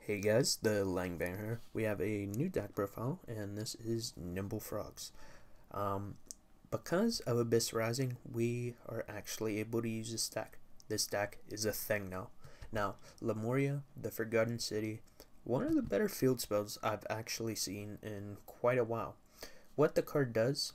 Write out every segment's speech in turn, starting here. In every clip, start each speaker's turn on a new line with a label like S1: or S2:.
S1: Hey guys, the Langbanger here. We have a new deck profile, and this is Nimble Frogs. Because of Abyss Rising, we are actually able to use this deck. This deck is a thing now. Now, Lemuria, the Forgotten City, one of the better field spells I've actually seen in quite a while. What the card does,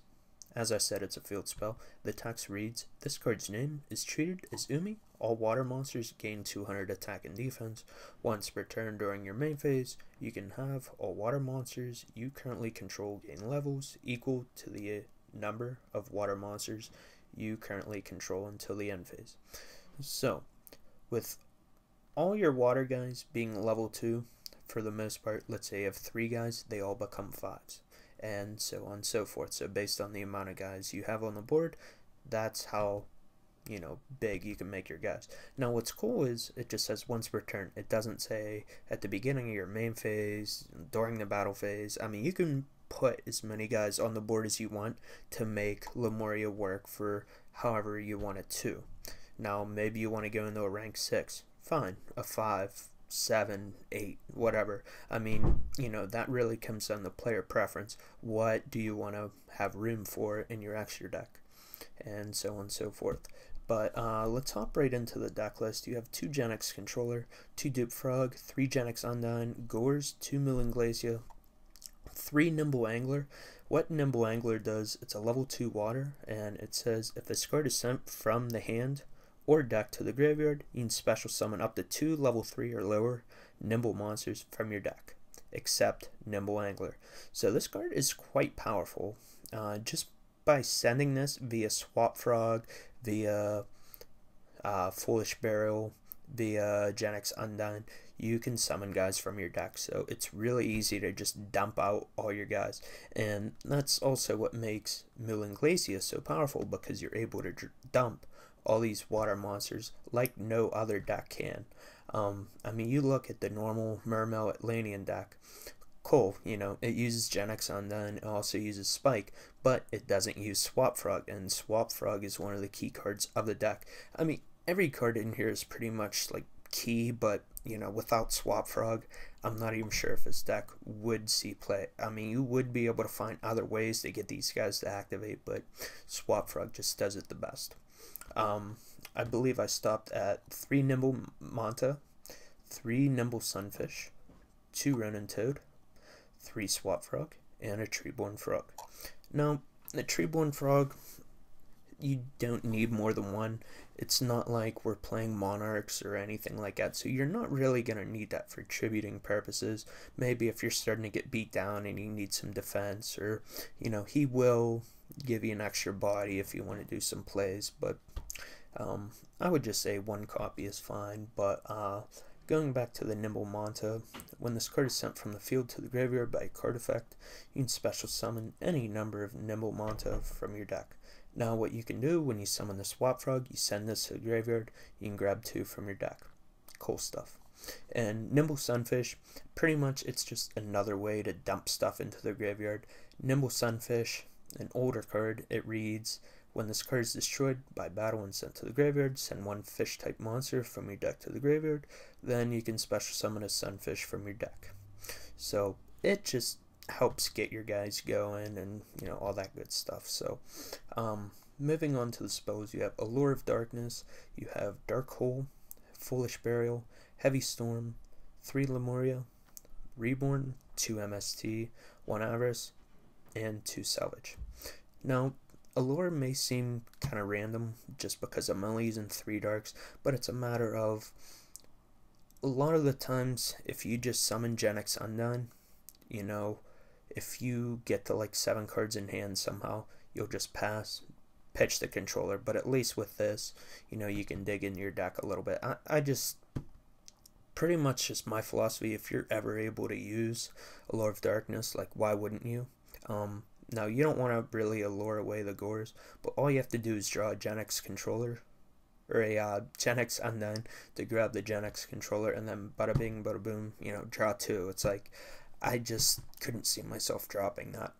S1: as I said, it's a field spell. The text reads, this card's name is treated as Umi. All water monsters gain 200 attack and defense. Once per turn during your main phase, you can have all water monsters you currently control gain levels equal to the number of water monsters you currently control until the end phase. So, with all your water guys being level 2, for the most part, let's say you have 3 guys, they all become 5s. And so on and so forth. So based on the amount of guys you have on the board, that's how big you can make your guys. Now what's cool is it just says once per turn. It doesn't say at the beginning of your main phase, during the battle phase. I mean, you can put as many guys on the board as you want to make Lemuria work for however you want it to. Now maybe you want to go into a rank 6, fine, a 5, 7, 8, whatever. I mean, that really comes down to player preference. What do you want to have room for in your extra deck, and so on and so forth. But let's hop right into the deck list. You have 2 Genix Controller, 2 Dupe Frog, 3 Genix Undyne, Gores, 2 Millen Glacia, 3 Nimble Angler. What Nimble Angler does, it's a level 2 water, and it says if this card is sent from the hand or deck to the graveyard, you can special summon up to 2 level 3 or lower Nimble monsters from your deck, except Nimble Angler. So this card is quite powerful. Just by sending this via Swap Frog, via Foolish Burial, via Genix Undyne, you can summon guys from your deck. So it's really easy to just dump out all your guys. And that's also what makes Millen Glacia so powerful, because you're able to dump all these water monsters like no other deck can. I mean, you look at the normal Mermail Atlantean deck. Cool, it uses Genix Undyne, it also uses Spike, but it doesn't use Swap Frog, and Swap Frog is one of the key cards of the deck. I mean, every card in here is pretty much like key, but without Swap Frog, I'm not even sure if this deck would see play. I mean, you would be able to find other ways to get these guys to activate, but Swap Frog just does it the best. I believe I stopped at 3 Nimble Manta, 3 Nimble Sunfish, 2 Ronin Toad, 3 Swap Frog, and a Treeborn Frog. Now, the Treeborn Frog, you don't need more than one. It's not like we're playing Monarchs or anything like that, so you're not really going to need that for tributing purposes. Maybe if you're starting to get beat down and you need some defense, or, he will give you an extra body if you want to do some plays, but I would just say 1 copy is fine. But going back to the Nimble Manta, when this card is sent from the field to the graveyard by a card effect, you can special summon any number of Nimble Manta from your deck. Now what you can do when you summon the Swap Frog, you send this to the graveyard, you can grab 2 from your deck. Cool stuff. And Nimble Sunfish, pretty much it's just another way to dump stuff into the graveyard. Nimble Sunfish, an older card, it reads, when this card is destroyed by battle and sent to the graveyard, send 1 fish-type monster from your deck to the graveyard. Then you can special summon a sunfish from your deck. So it just helps get your guys going and, all that good stuff. So moving on to the spells, you have Allure of Darkness, you have Dark Hole, Foolish Burial, Heavy Storm, 3 Lemuria, Reborn, 2 MST, 1 Avarice, and 2 Salvage. Now, Allure may seem kind of random just because I'm only using 3 darks, but it's a matter of a lot of the times if you just summon Genix Undyne, if you get to like 7 cards in hand somehow, you'll just pass, pitch the controller. But at least with this, you can dig in your deck a little bit. I just pretty much just my philosophy. If you're ever able to use Allure of Darkness, like why wouldn't you? Now, you don't want to really allure away the Gores, but all you have to do is draw a Genix Controller, or a Genix Undyne to grab the Genix Controller, and then bada bing, bada boom, draw 2. It's like, I just couldn't see myself dropping that.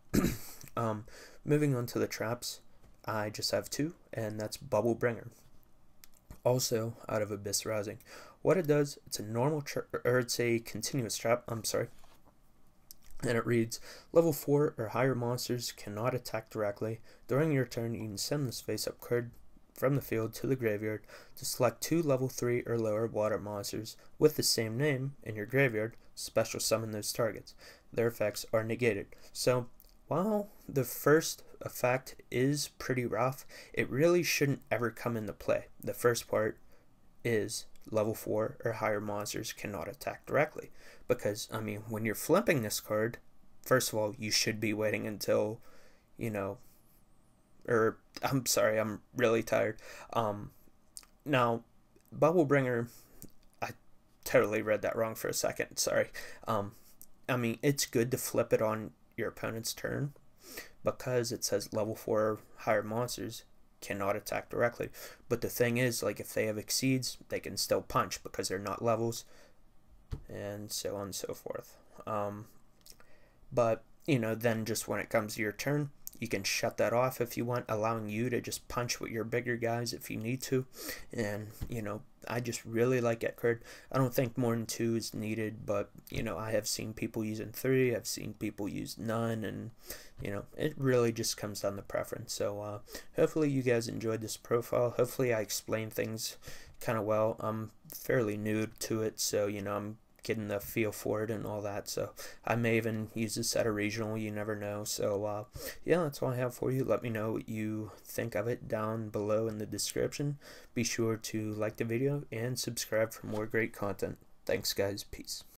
S1: Moving on to the traps, I just have 2, and that's Bubble Bringer. Also, out of Abyss Rising, what it does, it's a normal or it's a continuous trap, I'm sorry. And it reads, level 4 or higher monsters cannot attack directly. During your turn, you can send this face-up card from the field to the graveyard to select 2 level 3 or lower water monsters with the same name in your graveyard, special summon those targets. Their effects are negated. So, while the first effect is pretty rough, it really shouldn't ever come into play. The first part is level 4 or higher monsters cannot attack directly. Because, I mean, when you're flipping this card, first of all, you should be waiting until, or, I'm sorry, I'm really tired. Now, Bubble Bringer, I totally read that wrong for a second, sorry. I mean, it's good to flip it on your opponent's turn because it says level 4 or higher monsters cannot attack directly. But the thing is, like, if they have exceeds, they can still punch because they're not levels, and so on and so forth. But, then just when it comes to your turn, you can shut that off if you want, allowing you to just punch with your bigger guys if you need to. And, I just really like that card. I don't think more than 2 is needed, but, I have seen people using 3, I've seen people use none, and, it really just comes down to preference. So, hopefully you guys enjoyed this profile. Hopefully I explained things kind of well. I'm fairly new to it, so, I'm getting the feel for it and all that, so I may even use this at a regional, you never know. So yeah, that's all I have for you. Let me know what you think of it down below in the description. Be sure to like the video and subscribe for more great content. Thanks guys, peace.